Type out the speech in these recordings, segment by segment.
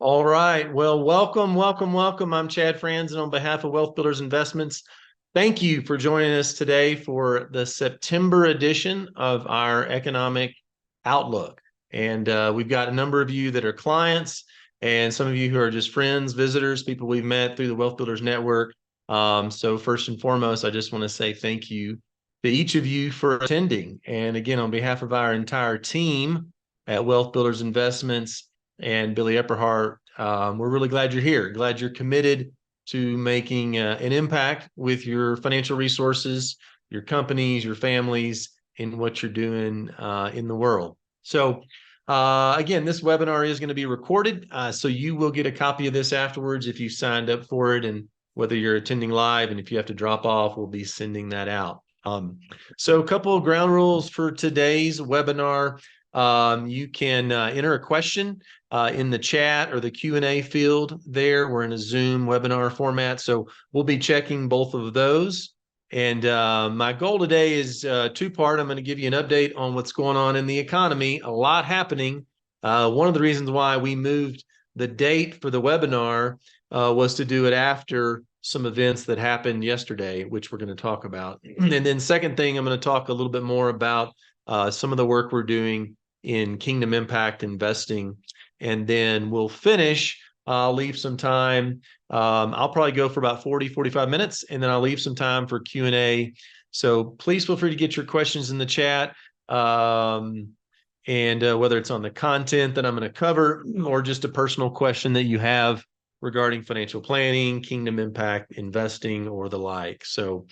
All right. Well, welcome, welcome, welcome. I'm Chad Franzen on behalf of Wealth Builders Investments. Thank you for joining us today for the September edition of our economic outlook. And we've got a number of you that are clients and some of you who are just friends, visitors, people we've met through the Wealth Builders Network. So first and foremost, I just want to say thank you to each of you for attending. And again, on behalf of our entire team at Wealth Builders Investments, and Billy Epperhart, we're really glad you're here. Glad you're committed to making an impact with your financial resources, your companies, your families, in what you're doing in the world. So again, this webinar is going to be recorded, so you will get a copy of this afterwards if you signed up for it, and whether you're attending live, and if you have to drop off, we'll be sending that out. So a couple of ground rules for today's webinar. You can enter a question in the chat or the Q&A field there. We're in a Zoom webinar format, so we'll be checking both of those. And my goal today is two-part. I'm going to give you an update on what's going on in the economy. A lot happening. One of the reasons why we moved the date for the webinar was to do it after some events that happened yesterday, which we're going to talk about. And then second thing, I'm going to talk a little bit more about some of the work we're doing in Kingdom Impact Investing. And then we'll finish. I'll leave some time. I'll probably go for about 40, 45 minutes, and then I'll leave some time for Q&A. So please feel free to get your questions in the chat. And whether it's on the content that I'm going to cover or just a personal question that you have regarding financial planning, Kingdom Impact Investing, or the like. So,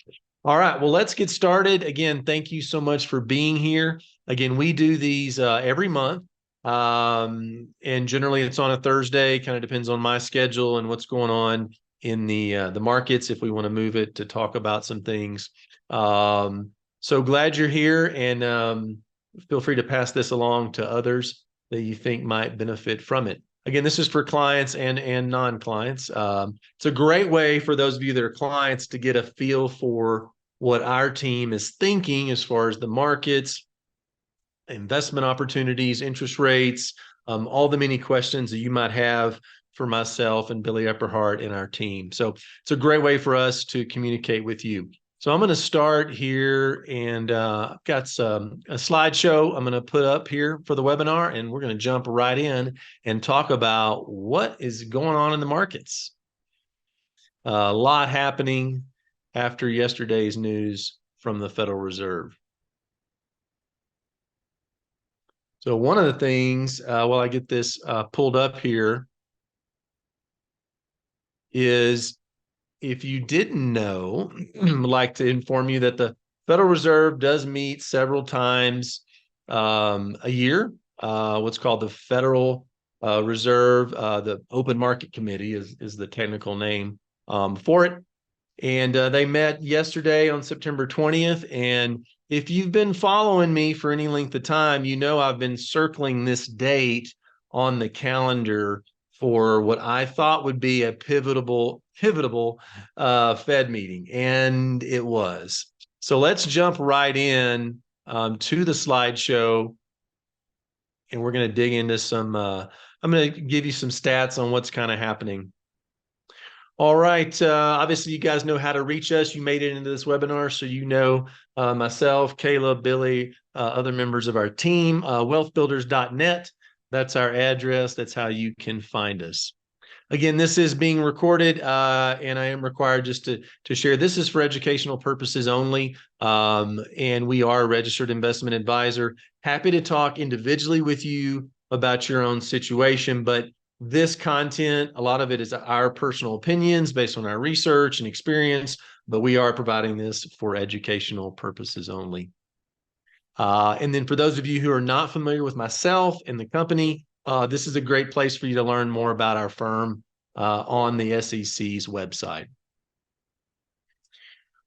all right, well, let's get started. Again, thank you so much for being here. Again, we do these every month. And generally it's on a Thursday. Kind of depends on my schedule and what's going on in the markets, if we want to move it to talk about some things. So glad you're here, and feel free to pass this along to others that you think might benefit from it. Again, this is for clients and non-clients. It's a great way for those of you that are clients to get a feel for what our team is thinking as far as the markets, investment opportunities, interest rates, all the many questions that you might have for myself and Billy Epperhart and our team. So it's a great way for us to communicate with you. So I'm going to start here, and I've got a slideshow I'm going to put up here for the webinar, and we're going to jump right in and talk about what is going on in the markets. A lot happening after yesterday's news from the Federal Reserve. So one of the things, while I get this pulled up here, is if you didn't know, I'd like to inform you that the Federal Reserve does meet several times a year. What's called the Federal Reserve, the Open Market Committee is the technical name for it. And they met yesterday on September 20th. And if you've been following me for any length of time, you know I've been circling this date on the calendar for what I thought would be a pivotal Fed meeting, and it was. So let's jump right in to the slideshow, and we're going to dig into some, I'm going to give you some stats on what's kind of happening. All right. Obviously, you guys know how to reach us. You made it into this webinar, so you know myself, Kayla, Billy, other members of our team, wealthbuilders.net. That's our address. That's how you can find us. Again, this is being recorded, and I am required just to share. This is for educational purposes only, and we are a registered investment advisor. Happy to talk individually with you about your own situation, but this content, a lot of it is our personal opinions based on our research and experience, but we are providing this for educational purposes only. And then for those of you who are not familiar with myself and the company, this is a great place for you to learn more about our firm on the SEC's website.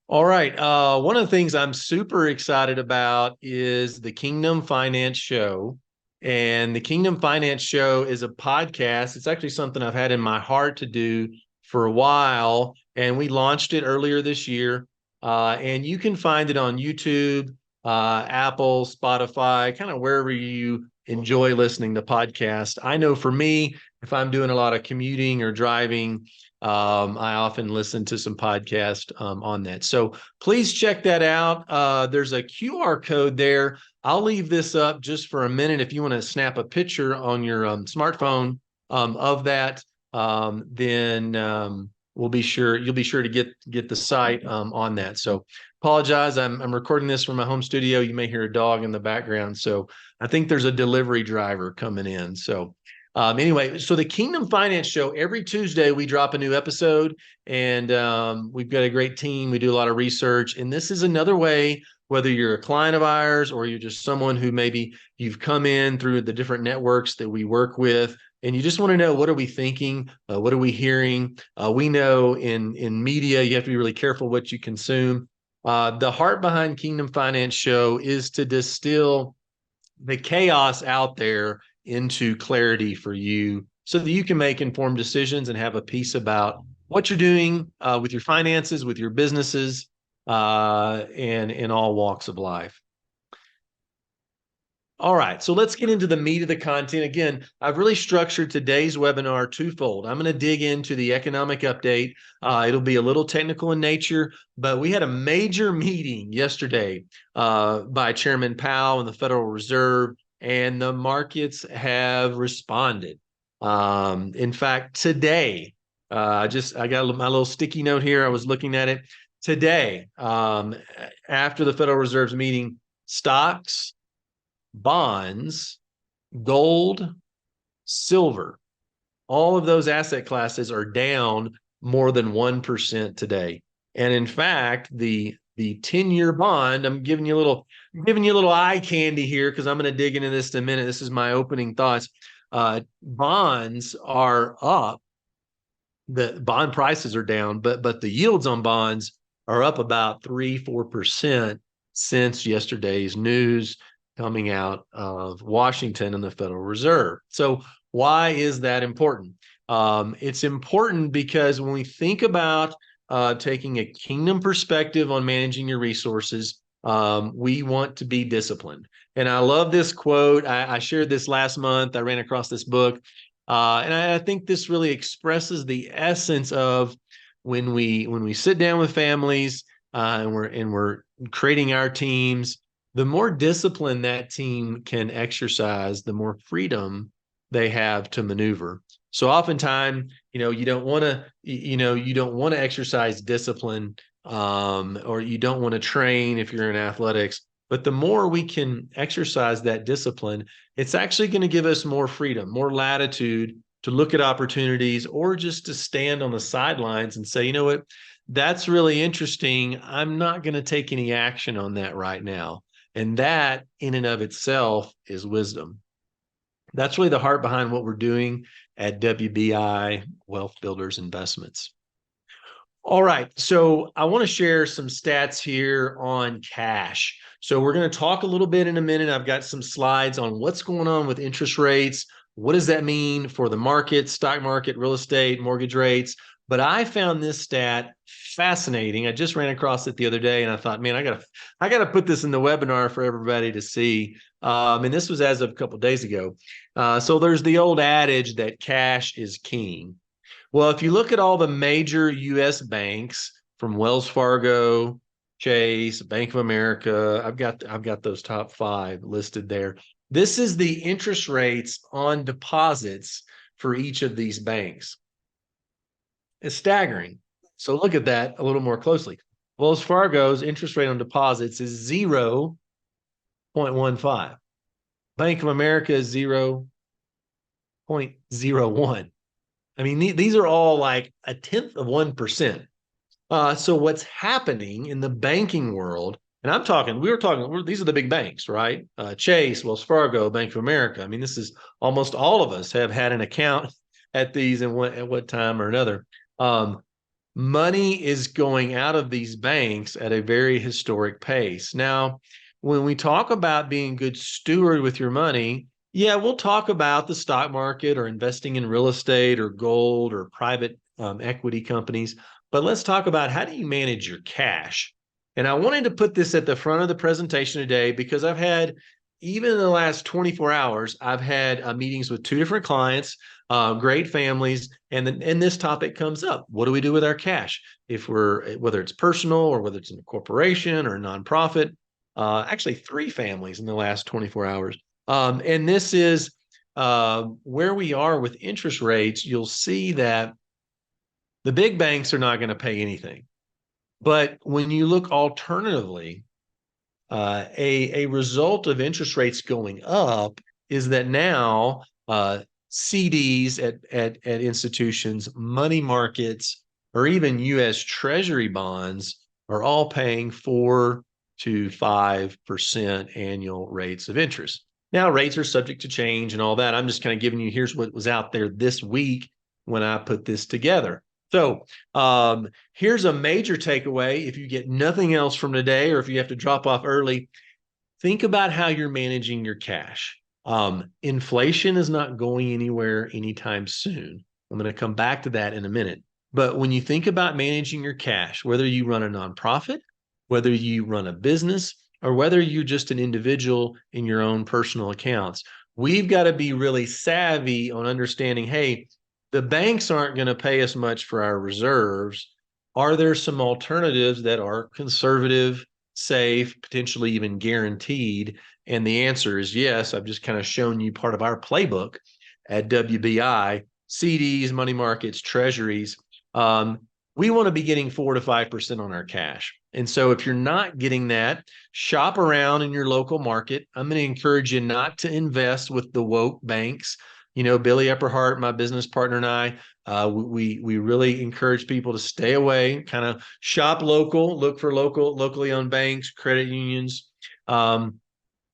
All right. One of the things I'm super excited about is the Kingdom Finance Show. And the Kingdom Finance Show is a podcast. It's actually something I've had in my heart to do for a while. And we launched it earlier this year. And you can find it on YouTube, Apple, Spotify, kind of wherever you enjoy listening to podcasts. I know for me, if I'm doing a lot of commuting or driving, I often listen to some podcasts on that. So please check that out. There's a QR code there. I'll leave this up just for a minute. If you want to snap a picture on your smartphone of that, then you'll be sure to get the site on that. So apologize. I'm recording this from my home studio. You may hear a dog in the background. So I think there's a delivery driver coming in. So anyway, so the Kingdom Finance Show, every Tuesday we drop a new episode, and we've got a great team. We do a lot of research, and this is another way, whether you're a client of ours or you're just someone who maybe you've come in through the different networks that we work with, and you just want to know, what are we thinking? What are we hearing? We know in media, you have to be really careful what you consume. The heart behind Kingdom Finance Show is to distill the chaos out there into clarity for you so that you can make informed decisions and have a peace about what you're doing with your finances, with your businesses, and in all walks of life. All right, so let's get into the meat of the content. Again, I've really structured today's webinar twofold. I'm going to dig into the economic update. It'll be a little technical in nature, but we had a major meeting yesterday by Chairman Powell and the Federal Reserve, and the markets have responded. In fact, today, I got my little sticky note here. I was looking at it today. After the Federal Reserve's meeting, stocks, bonds, gold, silver, all of those asset classes are down more than 1% today. And in fact, the 10-year bond, I'm giving you a little eye candy here because I'm going to dig into this in a minute. This is my opening thoughts. Bonds are up. The bond prices are down, but the yields on bonds are up about 3-4% since yesterday's news coming out of Washington and the Federal Reserve. So why is that important? It's important because when we think about taking a kingdom perspective on managing your resources, we want to be disciplined. And I love this quote. I shared this last month. I ran across this book. And I think this really expresses the essence of when we sit down with families and we're creating our teams. The more discipline that team can exercise, the more freedom they have to maneuver. So oftentimes, you don't want to exercise discipline, or you don't want to train if you're in athletics. But the more we can exercise that discipline, it's actually going to give us more freedom, more latitude to look at opportunities, or just to stand on the sidelines and say, you know what, that's really interesting. I'm not going to take any action on that right now. And that in and of itself is wisdom. That's really the heart behind what we're doing at WBI Wealth Builders Investments. All right, so I want to share some stats here on cash. So we're going to talk a little bit in a minute. I've got some slides on what's going on with interest rates. What does that mean for the market, stock market, real estate, mortgage rates? But I found this stat fascinating. I just ran across it the other day, and I thought, man, I gotta put this in the webinar for everybody to see. And this was as of a couple of days ago. So there's the old adage that cash is king. Well, if you look at all the major U.S. banks, from Wells Fargo, Chase, Bank of America, I've got those top 5 listed there. This is the interest rates on deposits for each of these banks. It's staggering. So look at that a little more closely. Wells Fargo's interest rate on deposits is 0.15. Bank of America is 0.01. I mean, these are all like 0.1%. So what's happening in the banking world, and these are the big banks, right? Chase, Wells Fargo, Bank of America. I mean, this is almost all of us have had an account at these at what time or another. Money is going out of these banks at a very historic pace. Now, when we talk about being a good steward with your money, yeah, we'll talk about the stock market or investing in real estate or gold or private equity companies. But let's talk about, how do you manage your cash? And I wanted to put this at the front of the presentation today because I've had even in the last 24 hours, I've had meetings with two different clients, great families, and this topic comes up. What do we do with our cash? Whether it's personal or whether it's in a corporation or a nonprofit, actually three families in the last 24 hours. And this is where we are with interest rates. You'll see that the big banks are not going to pay anything. But when you look alternatively, a result of interest rates going up is that now CDs at institutions, money markets, or even U.S. Treasury bonds are all paying 4 to 5% annual rates of interest. Now, rates are subject to change and all that. I'm just kind of giving you, here's what was out there this week when I put this together. So here's a major takeaway. If you get nothing else from today, or if you have to drop off early, think about how you're managing your cash. Inflation is not going anywhere anytime soon. I'm going to come back to that in a minute. But when you think about managing your cash, whether you run a nonprofit, whether you run a business, or whether you're just an individual in your own personal accounts, we've got to be really savvy on understanding, hey, the banks aren't going to pay us much for our reserves. Are there some alternatives that are conservative, safe, potentially even guaranteed? And the answer is yes. I've just kind of shown you part of our playbook at WBI, CDs, money markets, treasuries. We want to be getting 4 to 5% on our cash. And so if you're not getting that, shop around in your local market. I'm going to encourage you not to invest with the woke banks. You know, Billy Epperhart, my business partner, and I, we really encourage people to stay away, kind of shop local, look for locally owned banks, credit unions. And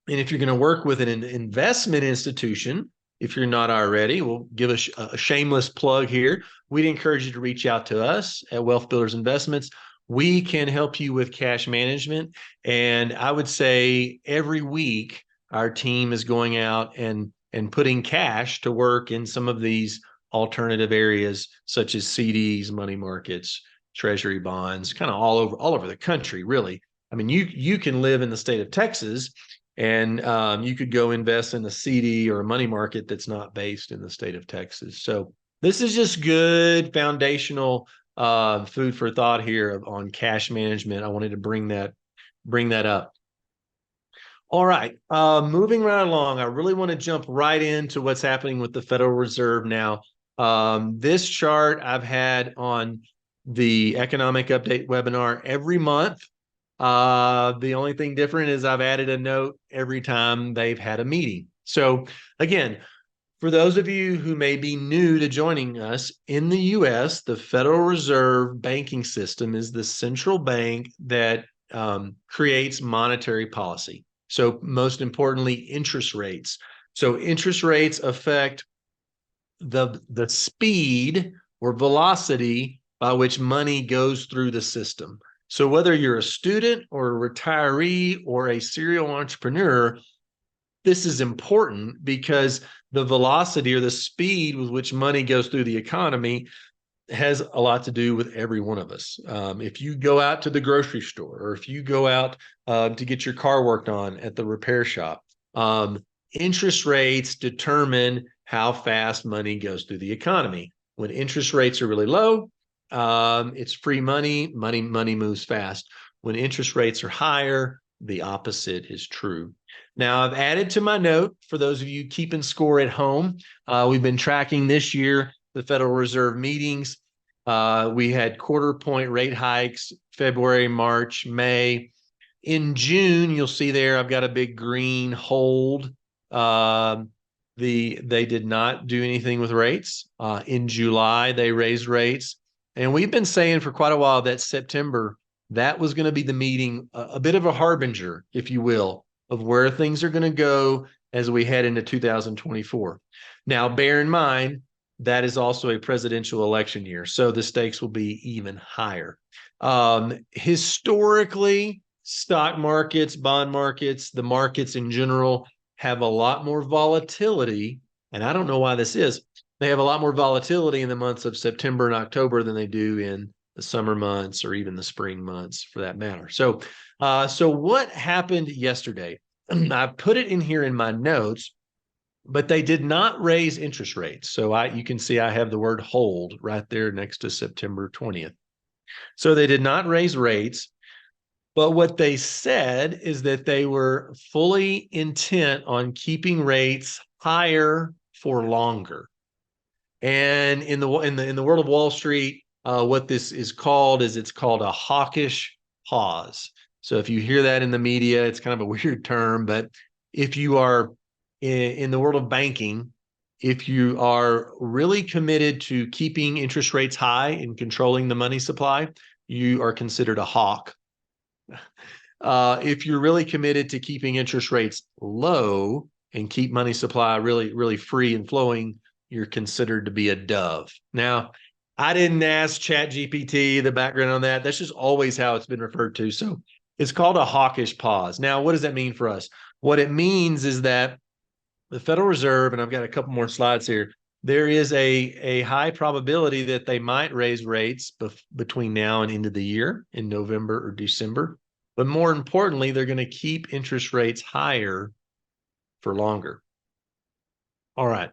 if you're going to work with an investment institution, if you're not already, we'll give a shameless plug here. We'd encourage you to reach out to us at Wealth Builders Investments. We can help you with cash management. And I would say every week, our team is going out and putting cash to work in some of these alternative areas, such as CDs, money markets, treasury bonds, kind of all over the country, really. I mean, you can live in the state of Texas and you could go invest in a CD or a money market that's not based in the state of Texas. So this is just good foundational food for thought here on cash management. I wanted to bring that up. All right, moving right along, I really want to jump right into what's happening with the Federal Reserve now. This chart I've had on the Economic Update webinar every month. The only thing different is I've added a note every time they've had a meeting. So again, for those of you who may be new to joining us, in the U.S., the Federal Reserve banking system is the central bank that creates monetary policy. So most importantly, interest rates. So interest rates affect the speed or velocity by which money goes through the system. So whether you're a student or a retiree or a serial entrepreneur, this is important because the velocity or the speed with which money goes through the economy has a lot to do with every one of us. If you go out to the grocery store or if you go out to get your car worked on at the repair shop, interest rates determine how fast money goes through the economy. When interest rates are really low, it's free money. Money moves fast. When interest rates are higher, the opposite is true. Now, I've added to my note for those of you keeping score at home. We've been tracking this year the Federal Reserve meetings. We had quarter point rate hikes, February, March, May. In June, you'll see there, I've got a big green hold. They did not do anything with rates. In July, they raised rates. And we've been saying for quite a while that September, that was going to be the meeting, a bit of a harbinger, if you will, of where things are going to go as we head into 2024. Now, bear in mind, that is also a presidential election year, so the stakes will be even higher. Historically, stock markets, bond markets, the markets in general have a lot more volatility, and I don't know why this is. They have a lot more volatility in the months of September and October than they do in the summer months or even the spring months, for that matter. So what happened yesterday? I put it in here in my notes, but they did not raise interest rates. So you can see I have the word hold right there next to September 20th. So they did not raise rates. But what they said is that they were fully intent on keeping rates higher for longer. And in the world of Wall Street, what this is called is it's called a hawkish pause. So if you hear that in the media, it's kind of a weird term, but if you are in the world of banking, if you are really committed to keeping interest rates high and controlling the money supply, you are considered a hawk. If you're really committed to keeping interest rates low and keep money supply really, really free and flowing, you're considered to be a dove. Now, I didn't ask ChatGPT the background on that. That's just always how it's been referred to. So it's called a hawkish pause. Now, what does that mean for us? What it means is that the Federal Reserve, and I've got a couple more slides here, there is a high probability that they might raise rates between now and end of the year in November or December. But more importantly, they're going to keep interest rates higher for longer. All right.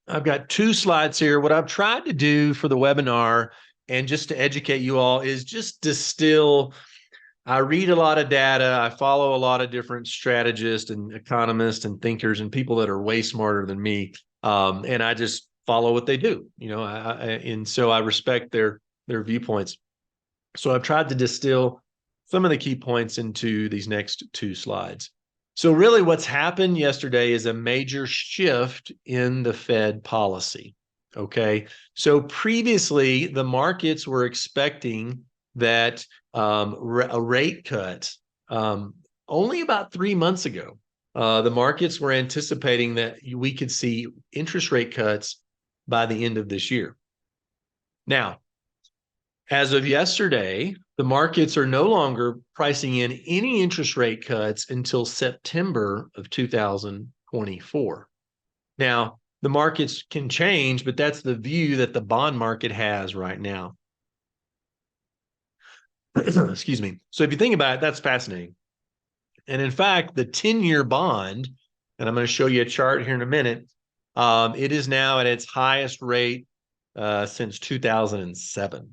I've got 2 slides here. What I've tried to do for the webinar and just to educate you all is just distill. I read a lot of data. I follow a lot of different strategists and economists and thinkers and people that are way smarter than me. And I just follow what they do, and so I respect their viewpoints. So I've tried to distill some of the key points into these next 2 slides. So really what's happened yesterday is a major shift in the Fed policy. Okay. So previously the markets were expecting that a rate cut only about 3 months ago. The markets were anticipating that we could see interest rate cuts by the end of this year. Now, as of yesterday, the markets are no longer pricing in any interest rate cuts until September of 2024. Now, the markets can change, but that's the view that the bond market has right now. Excuse me. So if you think about it, that's fascinating. And in fact, the 10-year bond, and I'm going to show you a chart here in a minute, it is now at its highest rate since 2007.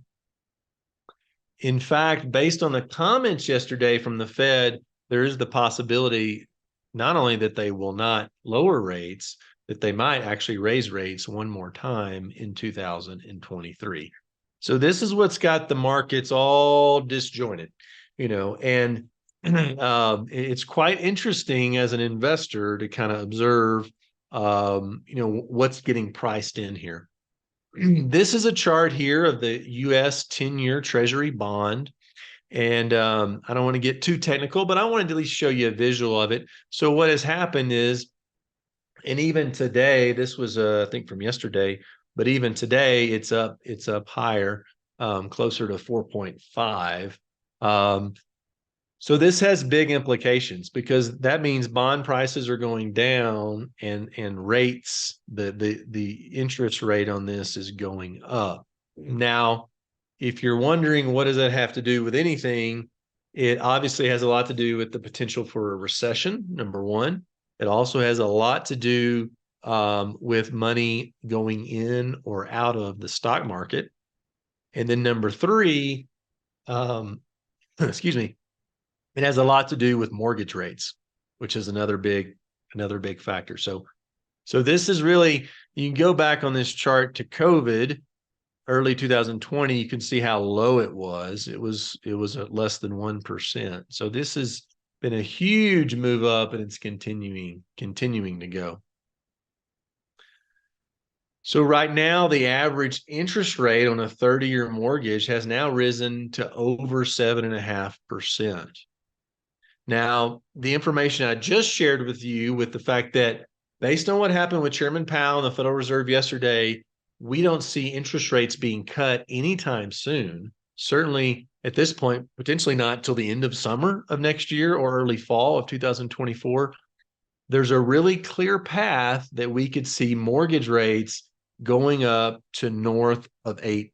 In fact, based on the comments yesterday from the Fed, there is the possibility not only that they will not lower rates, that they might actually raise rates one more time in 2023. So this is what's got the markets all disjointed, and it's quite interesting as an investor to kind of observe, what's getting priced in here. This is a chart here of the U.S. 10-year Treasury bond. And I don't want to get too technical, but I wanted to at least show you a visual of it. So what has happened is, and even today, this was, I think from yesterday, but even today, it's up higher, closer to 4.5. So this has big implications because that means bond prices are going down and rates, the interest rate on this is going up. Now, if you're wondering what does that have to do with anything, it obviously has a lot to do with the potential for a recession, number one. It also has a lot to do with money going in or out of the stock market. And then number 3, excuse me, it has a lot to do with mortgage rates, which is another big factor. So this is really, you can go back on this chart to COVID, early 2020, you can see how low it was. It was at less than 1%. So this has been a huge move up, and it's continuing to go. So right now, the average interest rate on a 30-year mortgage has now risen to over 7.5%. Now, the information I just shared with you, with the fact that based on what happened with Chairman Powell and the Federal Reserve yesterday, we don't see interest rates being cut anytime soon. Certainly at this point, potentially not till the end of summer of next year or early fall of 2024. There's a really clear path that we could see mortgage rates going up to north of 8%.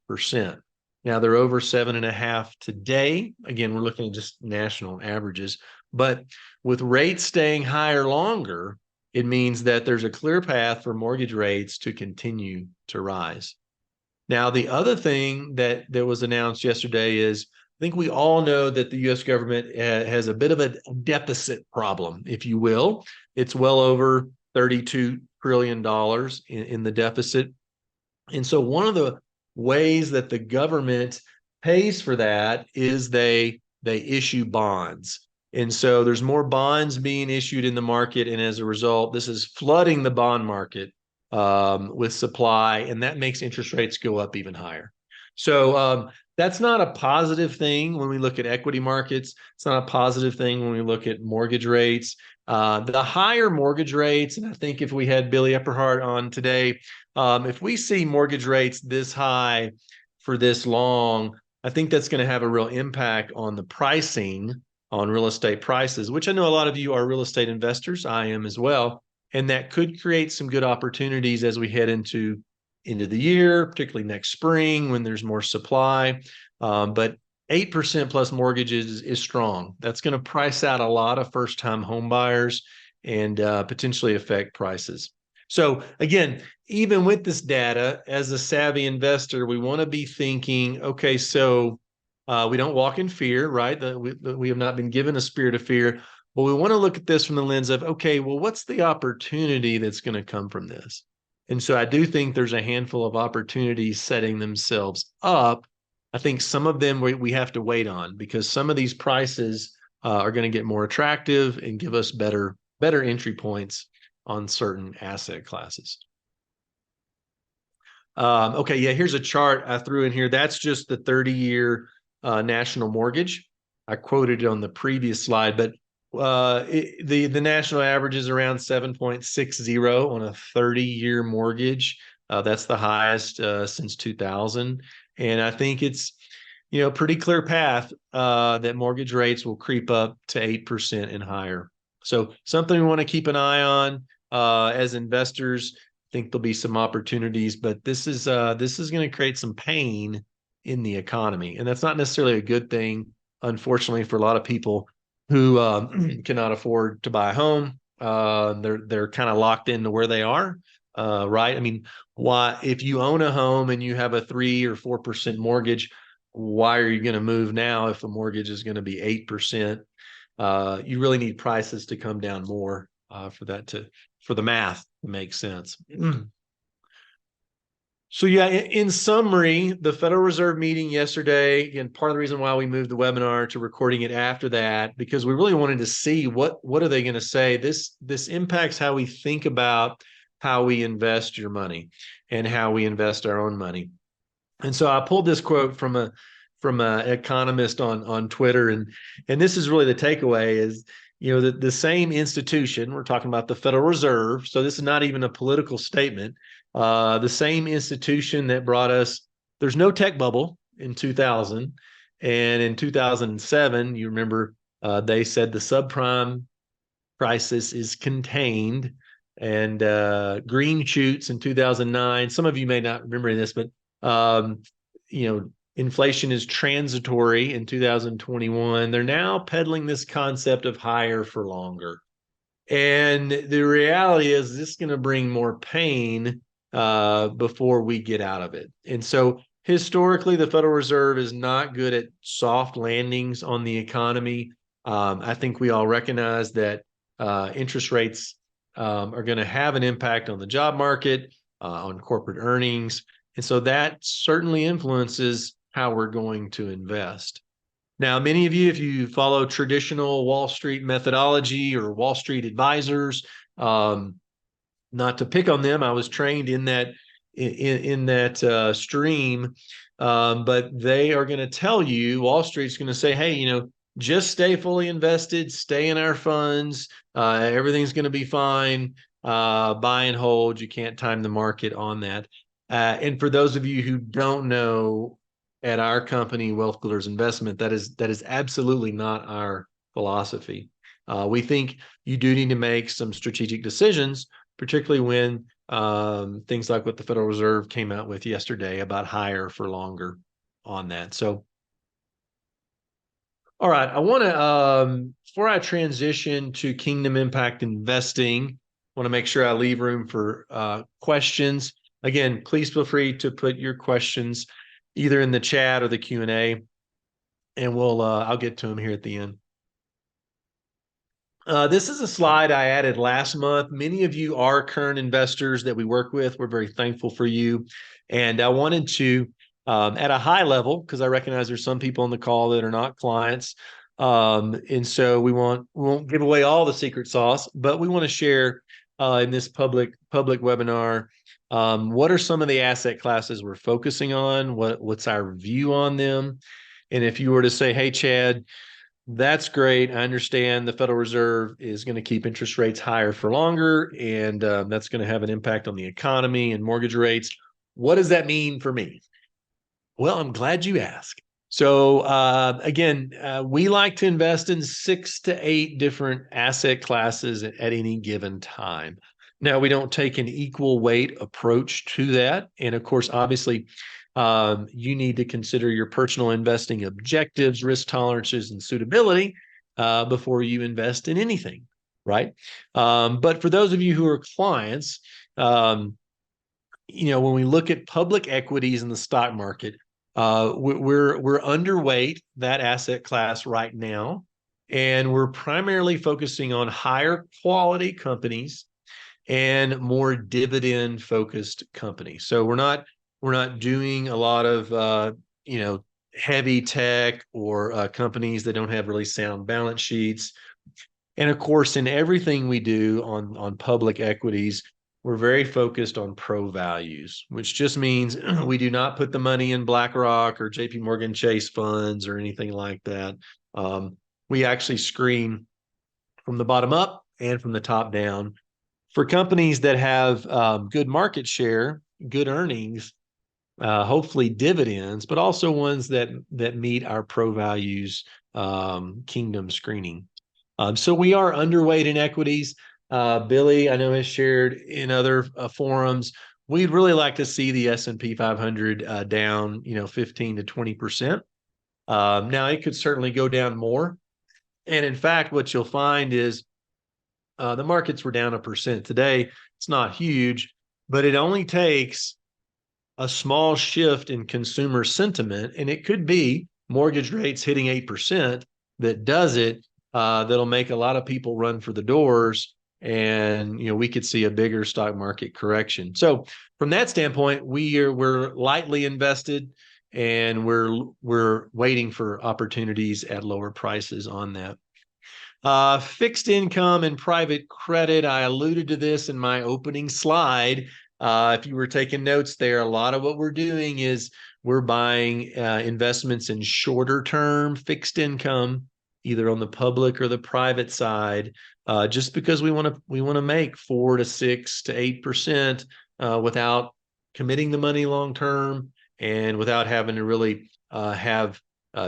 Now they're over 7.5 today. Again, we're looking at just national averages, but with rates staying higher longer, it means that there's a clear path for mortgage rates to continue to rise. Now, the other thing that was announced yesterday is, I think we all know that the U.S. government has a bit of a deficit problem, if you will. It's well over $32 trillion in the deficit. And so one of the ways that the government pays for that is they issue bonds. And so there's more bonds being issued in the market. And as a result, this is flooding the bond market with supply, and that makes interest rates go up even higher. So that's not a positive thing when we look at equity markets. It's not a positive thing when we look at mortgage rates. The higher mortgage rates, and I think if we had Billy Epperhart on today, if we see mortgage rates this high for this long, I think that's going to have a real impact on the pricing on real estate prices, which I know a lot of you are real estate investors. I am as well. And that could create some good opportunities as we head into the year, particularly next spring when there's more supply. But 8% plus mortgages is strong. That's going to price out a lot of first-time home buyers and potentially affect prices. So again, even with this data, as a savvy investor, we want to be thinking, okay, so we don't walk in fear, right? We have not been given a spirit of fear. But we want to look at this from the lens of, okay, well, what's the opportunity that's going to come from this? And so I do think there's a handful of opportunities setting themselves up. I think some of them we have to wait on because some of these prices are going to get more attractive and give us better entry points on certain asset classes. Okay, yeah, here's a chart I threw in here. That's just the 30-year national mortgage. I quoted it on the previous slide, but the national average is around 7.60 on a 30-year mortgage. That's the highest since 2000. And I think it's, pretty clear path that mortgage rates will creep up to 8% and higher. So something we want to keep an eye on as investors. I think there'll be some opportunities, but this is going to create some pain in the economy. And that's not necessarily a good thing, unfortunately, for a lot of people who cannot afford to buy a home. They're kind of locked into where they are, right? I mean, why, if you own a home and you have a 3 or 4% mortgage, why are you going to move now if the mortgage is going to be 8%? You really need prices to come down more for the math to make sense. So yeah, in summary, the Federal Reserve meeting yesterday, again, part of the reason why we moved the webinar to recording it after that, because we really wanted to see what are they going to say. This impacts how we think about how we invest your money and how we invest our own money. And so I pulled this quote from an economist on Twitter, and this is really the takeaway is, the same institution, we're talking about the Federal Reserve, so this is not even a political statement. The same institution that brought us, there's no tech bubble in 2000. And in 2007, you remember, they said the subprime crisis is contained, and green shoots in 2009. Some of you may not remember this, but, inflation is transitory in 2021. They're now peddling this concept of higher for longer. And the reality is this is going to bring more pain before we get out of it. And so historically, the Federal Reserve is not good at soft landings on the economy. I think we all recognize that interest rates are going to have an impact on the job market, on corporate earnings. And so that certainly influences how we're going to invest. Now, many of you, if you follow traditional Wall Street methodology or Wall Street advisors, not to pick on them, I was trained in that stream, but they are going to tell you, Wall Street's going to say, hey, just stay fully invested, stay in our funds, everything's going to be fine, buy and hold, you can't time the market on that. And for those of you who don't know, at our company, Wealth Builders Investment, that is absolutely not our philosophy. We think you do need to make some strategic decisions, particularly when things like what the Federal Reserve came out with yesterday about higher for longer on that. So, all right, I want to, before I transition to Kingdom Impact Investing, want to make sure I leave room for questions. Again, please feel free to put your questions either in the chat or the Q&A, and I'll get to them here at the end. This is a slide I added last month. Many of you are current investors that we work with. We're very thankful for you. And I wanted to, at a high level, because I recognize there's some people on the call that are not clients. And so we won't give away all the secret sauce, but we want to share in this public webinar, what are some of the asset classes we're focusing on? What's our view on them? And if you were to say, hey, Chad, that's great. I understand the Federal Reserve is going to keep interest rates higher for longer, and that's going to have an impact on the economy and mortgage rates. What does that mean for me? Well, I'm glad you asked. So again, we like to invest in 6 to 8 different asset classes at any given time. Now, we don't take an equal weight approach to that. And of course, obviously, you need to consider your personal investing objectives, risk tolerances, and suitability before you invest in anything, right? But for those of you who are clients, when we look at public equities in the stock market, we're underweight that asset class right now, and we're primarily focusing on higher quality companies and more dividend focused companies. So we're not doing a lot of heavy tech or companies that don't have really sound balance sheets. And of course, in everything we do on public equities, we're very focused on pro values, which just means we do not put the money in BlackRock or JP Morgan Chase funds or anything like that. We actually screen from the bottom up and from the top down for companies that have good market share, good earnings, hopefully dividends, but also ones that meet our pro values kingdom screening. So we are underweight in equities. Billy, I know, has shared in other forums. We'd really like to see the S&P 500 down, 15 to 20%. Now, it could certainly go down more. And in fact, what you'll find is the markets were down 1% today. It's not huge, but it only takes a small shift in consumer sentiment, and it could be mortgage rates hitting 8% that does it. That'll make a lot of people run for the doors, and we could see a bigger stock market correction. So from that standpoint, we're lightly invested, and we're waiting for opportunities at lower prices on that. Fixed income and private credit. I alluded to this in my opening slide. If you were taking notes there, a lot of what we're doing is we're buying investments in shorter term fixed income, either on the public or the private side, just because we want to make 4 to 6 to 8% without committing the money long term and without having to really have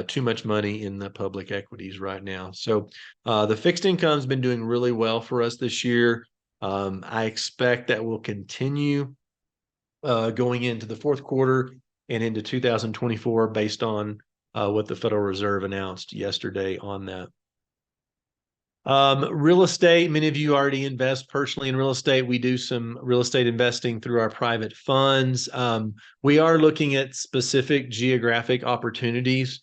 too much money in the public equities right now. So the fixed income has been doing really well for us this year. I expect that will continue going into the fourth quarter and into 2024 based on what the Federal Reserve announced yesterday on that. Real estate, many of you already invest personally in real estate. We do some real estate investing through our private funds. We are looking at specific geographic opportunities,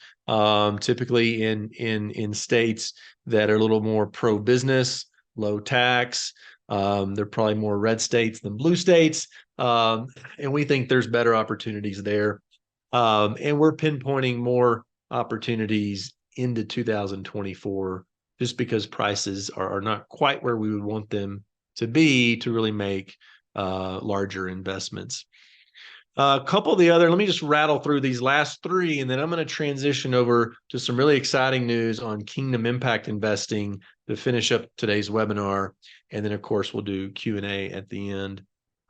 typically in states that are a little more pro-business, low tax. They're probably more red states than blue states. And we think there's better opportunities there. And we're pinpointing more opportunities into 2024 just because prices are not quite where we would want them to be to really make larger investments. A couple of the other, let me just rattle through these last 3, and then I'm going to transition over to some really exciting news on Kingdom Impact Investing to finish up today's webinar. And then, of course, we'll do Q&A at the end.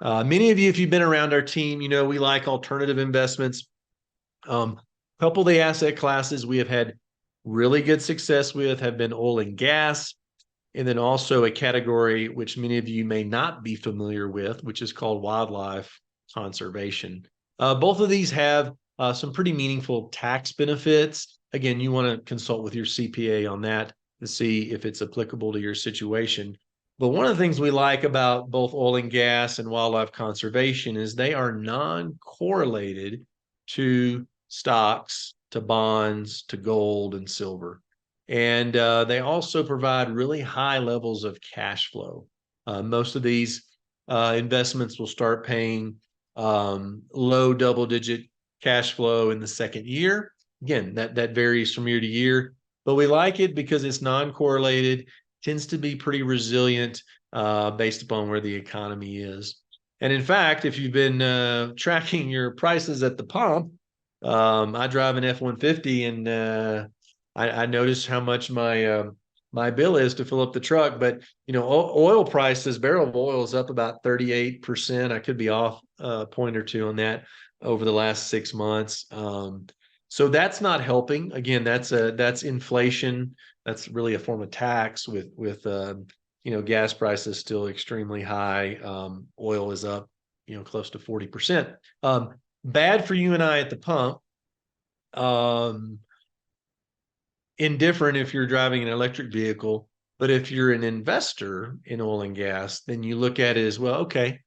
Many of you, if you've been around our team, we like alternative investments. A couple of the asset classes we have had really good success with have been oil and gas, and then also a category which many of you may not be familiar with, which is called wildlife conservation. Both of these have some pretty meaningful tax benefits. Again, you want to consult with your CPA on that to see if it's applicable to your situation. But one of the things we like about both oil and gas and wildlife conservation is they are non-correlated to stocks, to bonds, to gold and silver. And they also provide really high levels of cash flow. Most of these investments will start paying low double-digit cash flow in the second year. Again, that varies from year to year, but we like it because it's non-correlated, tends to be pretty resilient based upon where the economy is. And in fact, if you've been tracking your prices at the pump, I drive an F-150 and I notice how much my bill is to fill up the truck. But oil prices, barrel of oil is up about 38%. I could be off a point or two on that over the last 6 months. So that's not helping. Again, that's inflation. That's really a form of tax with gas prices still extremely high. Oil is up, close to 40%. Bad for you and I at the pump. Indifferent if you're driving an electric vehicle, but if you're an investor in oil and gas, then you look at it as, well, okay,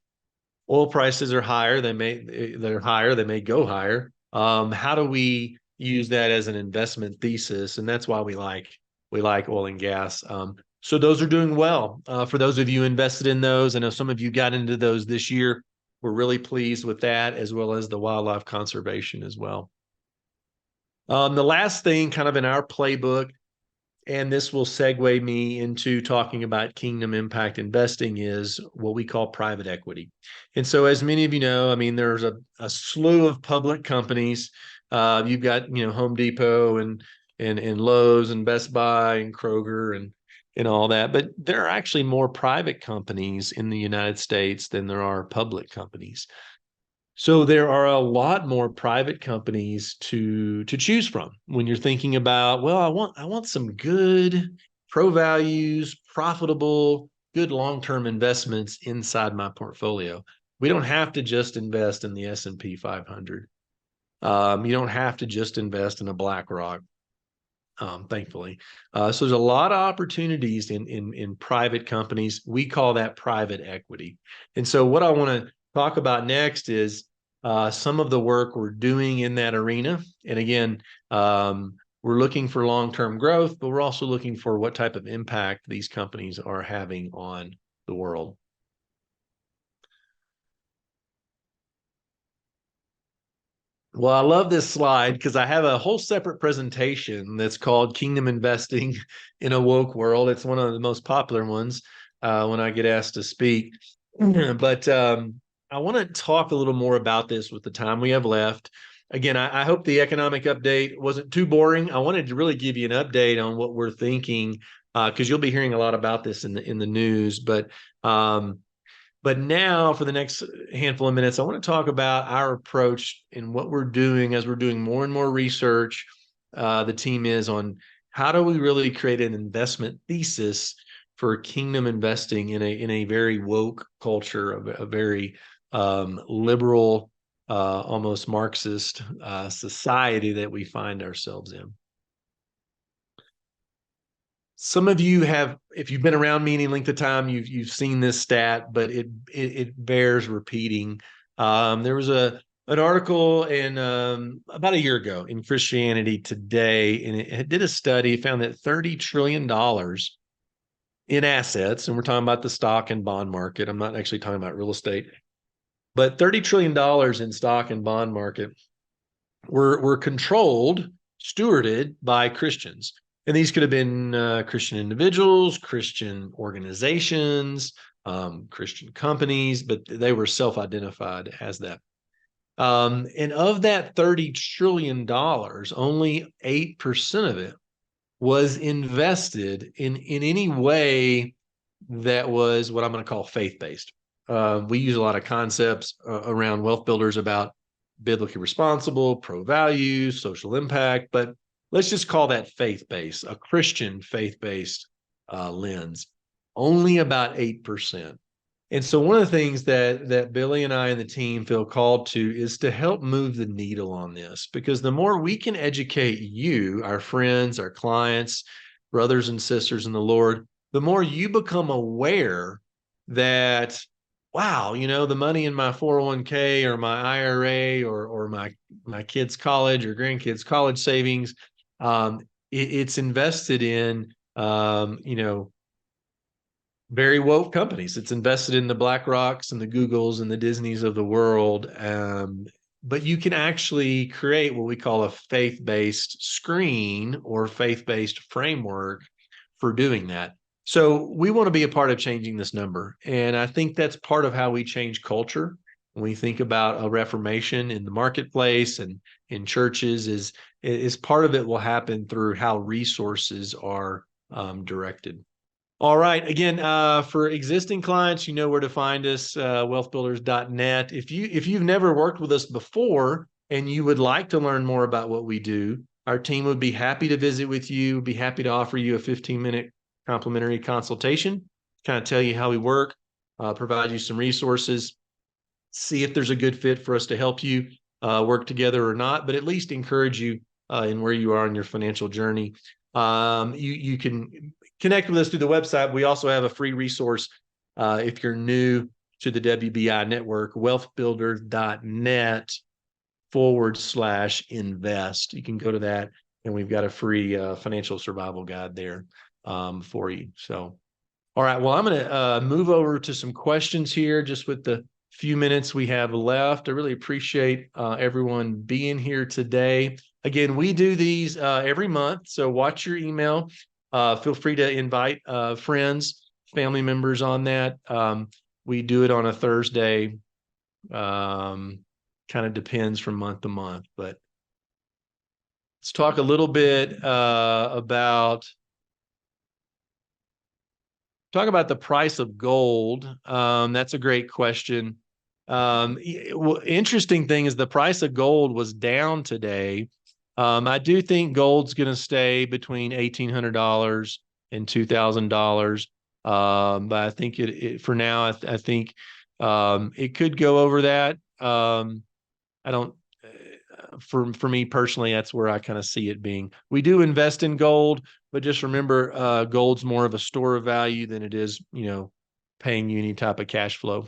oil prices are higher. They may go higher. How do we use that as an investment thesis? And that's why we like oil and gas. So those are doing well. For those of you invested in those, I know some of you got into those this year. We're really pleased with that, as well as the wildlife conservation as well. The last thing kind of in our playbook, and this will segue me into talking about Kingdom Impact Investing, is what we call private equity. And so as many of you know, I mean, there's a slew of public companies. You've got, Home Depot and Lowe's and Best Buy and Kroger and all that. But there are actually more private companies in the United States than there are public companies. So there are a lot more private companies to choose from when you're thinking about, well, I want some good pro values, profitable, good long-term investments inside my portfolio. We don't have to just invest in the S&P 500. You don't have to just invest in a BlackRock. Thankfully. So there's a lot of opportunities in private companies. We call that private equity. And so what I want to talk about next is some of the work we're doing in that arena. And again, we're looking for long-term growth, but we're also looking for what type of impact these companies are having on the world. Well, I love this slide because I have a whole separate presentation that's called Kingdom Investing in a Woke World. It's one of the most popular ones when I get asked to speak. But I want to talk a little more about this with the time we have left. Again, I hope the economic update wasn't too boring. I wanted to really give you an update on what we're thinking because you'll be hearing a lot about this in the news. But now, for the next handful of minutes, I want to talk about our approach and what we're doing as we're doing more and more research. The team is on how do we really create an investment thesis for kingdom investing in a very woke culture, a very liberal, almost Marxist society that we find ourselves in. Some of you have, if you've been around me any length of time, you've seen this stat, but it bears repeating. There was an article in about a year ago in Christianity Today, and it did a study, found that $30 trillion in assets, and we're talking about the stock and bond market. I'm not actually talking about real estate, but $30 trillion in stock and bond market were controlled, stewarded by Christians. And these could have been Christian individuals, Christian organizations, Christian companies, but they were self-identified as that. And of that $30 trillion, only 8% of it was invested in any way that was what I'm going to call faith-based. We use a lot of concepts around wealth builders about biblically responsible, pro-value, social impact, but let's just call that faith-based, a Christian faith-based lens. Only about 8%. And so one of the things that Billy and I and the team feel called to is to help move the needle on this, because the more we can educate you, our friends, our clients, brothers and sisters in the Lord, the more you become aware that, wow, the money in my 401k or my IRA or my kids' college or grandkids' college savings, it's invested in very woke companies. It's invested in the BlackRocks and the Googles and the Disneys of the world. But you can actually create what we call a faith-based screen or faith-based framework for doing that. So we want to be a part of changing this number. And I think that's part of how we change culture. When we think about a reformation in the marketplace and in churches, is part of it will happen through how resources are directed. All right. Again, for existing clients, you know where to find us, wealthbuilders.net. If you've never worked with us before and you would like to learn more about what we do, our team would be happy to visit with you, be happy to offer you a 15-minute complimentary consultation, kind of tell you how we work, provide you some resources, see if there's a good fit for us to help you work together or not, but at least encourage you in where you are in your financial journey. You can connect with us through the website. We also have a free resource if you're new to the WBI network, wealthbuilders.net/invest. You can go to that, and we've got a free financial survival guide there for you. So, all right. Well, I'm going to move over to some questions here just with the few minutes we have left. I really appreciate everyone being here today. Again, we do these every month, so watch your email. Feel free to invite friends, family members on that. We do it on a Thursday. Kind of depends from month to month, but let's talk a little bit about the price of gold. That's a great question. Interesting thing is the price of gold was down today. I do think gold's going to stay between $1,800 and $2,000. But I think for now, I think it could go over that. I don't. For me personally, that's where I kind of see it being. We do invest in gold, but just remember, gold's more of a store of value than it is, paying you any type of cash flow.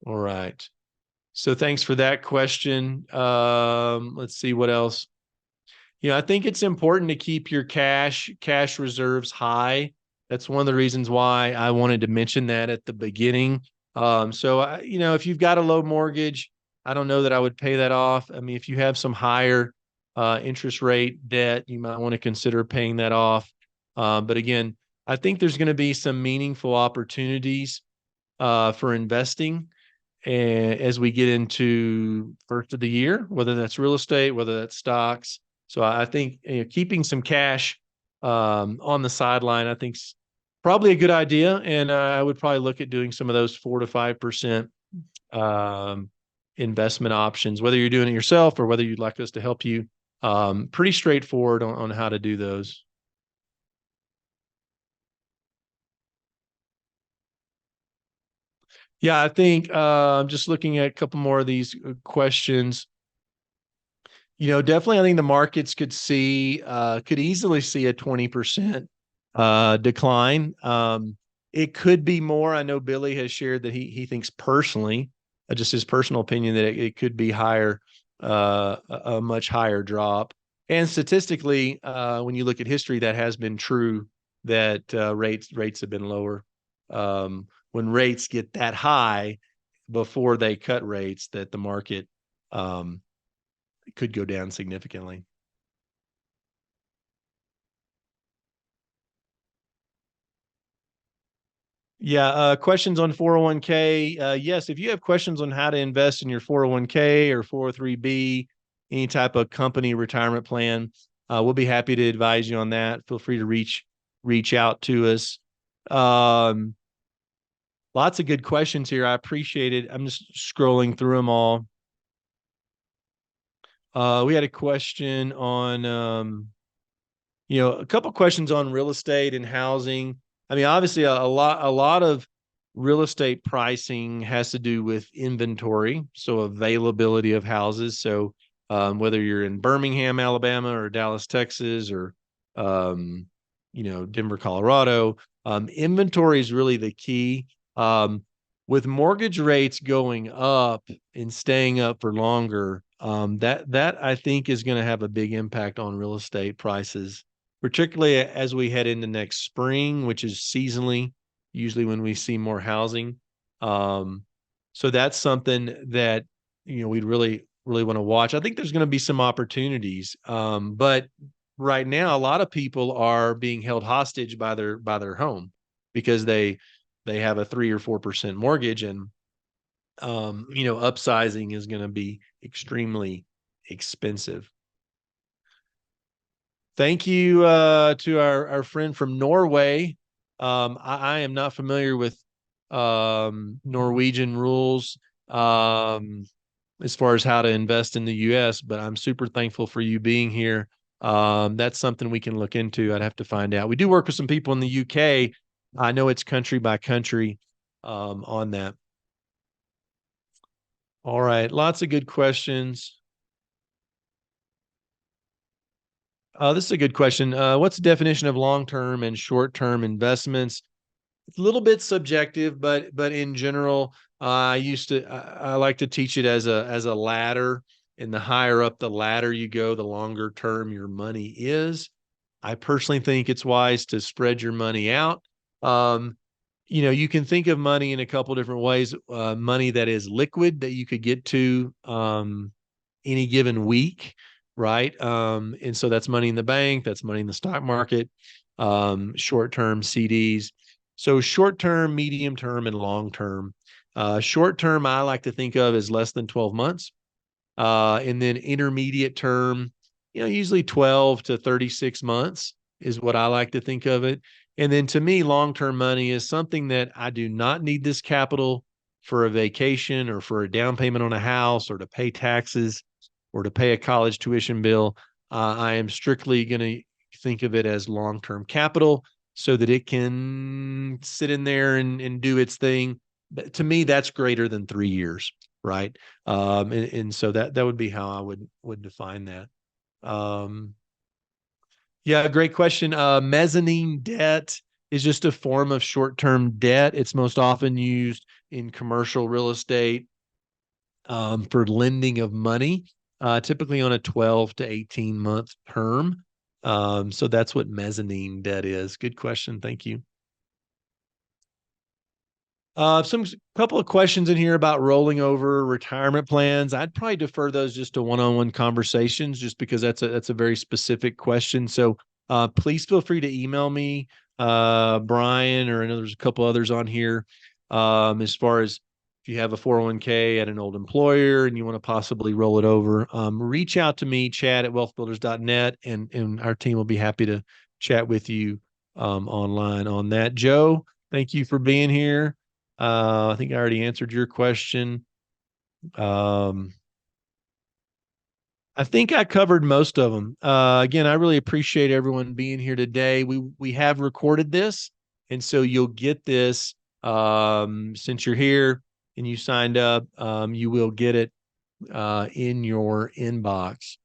All right. So thanks for that question. Let's see what else. I think it's important to keep your cash reserves high. That's one of the reasons why I wanted to mention that at the beginning. So if you've got a low mortgage, I don't know that I would pay that off. I mean, if you have some higher interest rate debt, you might want to consider paying that off. But again, I think there's going to be some meaningful opportunities for investing as we get into first of the year, whether that's real estate, whether that's stocks. So I think keeping some cash on the sideline, I think, is probably a good idea. And I would probably look at doing some of those 4 to 5% investment options, whether you're doing it yourself or whether you'd like us to help you. Pretty straightforward on how to do those. Yeah, I think just looking at a couple more of these questions. Definitely, I think the markets could easily see a 20% decline. It could be more. I know Billy has shared that he thinks personally, just his personal opinion, that it could be higher, a much higher drop. And statistically, when you look at history, that has been true, that rates have been lower. When rates get that high before they cut rates, that the market could go down significantly. Yeah, questions on 401k. Yes, if you have questions on how to invest in your 401k or 403b, any type of company retirement plan, we'll be happy to advise you on that. Feel free to reach out to us. Lots of good questions here. I appreciate it. I'm just scrolling through them all. We had a question on A couple questions on real estate and housing. I mean, obviously, a lot of real estate pricing has to do with inventory, so availability of houses. So, whether you're in Birmingham, Alabama, or Dallas, Texas, or um, Denver, Colorado, inventory is really the key. Um, with mortgage rates going up and staying up for longer, that I think is going to have a big impact on real estate prices, particularly as we head into next spring, which is seasonally usually when we see more housing. Um, so that's something that we'd really really want to watch. I think there's going to be some opportunities, but right now a lot of people are being held hostage by their home because they have a 3 or 4% mortgage, and upsizing is going to be extremely expensive. Thank you to our friend from Norway. I am not familiar with Norwegian rules as far as how to invest in the U.S., but I'm super thankful for you being here. That's something we can look into. I'd have to find out. We do work with some people in the UK. I know it's country by country on that. All right, lots of good questions. This is a good question. What's the definition of long-term and short-term investments? It's a little bit subjective, but in general, I like to teach it as a ladder, and the higher up the ladder you go, the longer term your money is. I personally think it's wise to spread your money out. Um, you can think of money in a couple different ways. Money that is liquid that you could get to any given week, right? And so that's money in the bank, that's money in the stock market, short-term CDs. So short-term, medium-term, and long-term. Short-term, I like to think of as less than 12 months. And then intermediate term, usually 12 to 36 months is what I like to think of it. And then to me, long-term money is something that I do not need this capital for a vacation or for a down payment on a house or to pay taxes or to pay a college tuition bill. I am strictly going to think of it as long-term capital so that it can sit in there and do its thing. But to me, that's greater than 3 years, right? And so that would be how I would define that. Yeah, great question. Mezzanine debt is just a form of short-term debt. It's most often used in commercial real estate for lending of money, typically on a 12 to 18-month term. So that's what mezzanine debt is. Good question. Thank you. Some couple of questions in here about rolling over retirement plans. I'd probably defer those just to one-on-one conversations, just because that's a very specific question. So please feel free to email me, Brian, or I know there's a couple others on here. As far as if you have a 401k at an old employer and you want to possibly roll it over, reach out to me, chad@wealthbuilders.net, and our team will be happy to chat with you online on that. Joe, thank you for being here. I think I already answered your question. I think I covered most of them. Again, I really appreciate everyone being here today. We have recorded this, and so you'll get this since you're here and you signed up. You will get it in your inbox.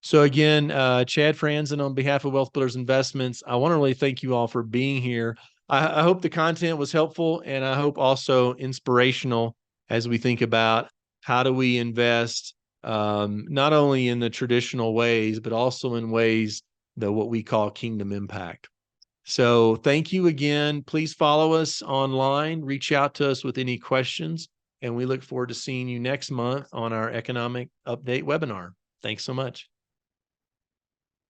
So again, Chad Franzen on behalf of Wealth Builders Investments, I want to really thank you all for being here. I hope the content was helpful, and I hope also inspirational as we think about how do we invest not only in the traditional ways, but also in ways that what we call kingdom impact. So thank you again. Please follow us online, reach out to us with any questions, and we look forward to seeing you next month on our economic update webinar. Thanks so much.